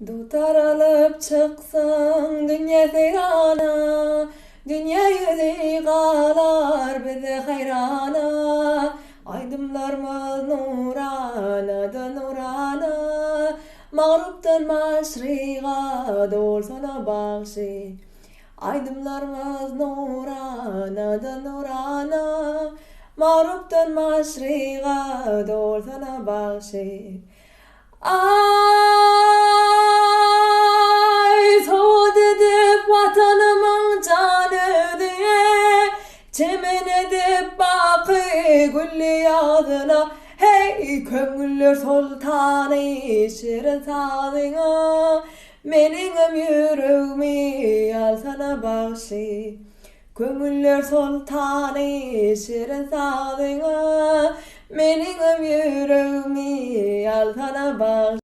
Dutar alıp çıksın dünya seyrana, dünya yüzü kalar bize hayrana. Aydımlarımız nurana da nurana, mağruptan maşriğa dolsana bağışı. Aydımlarımız nurana da nurana, mağruptan maşriğa dolsana bağışı. Ay soğud edip vatanımın canı diye, çemen edip bakı gülü yadına. Hey köngüller sultanı şirin sazına, menim yüreğimi alsana bağışı. Köngüller sultanı şirin sazına, menim yüreğimi alsana bağışı.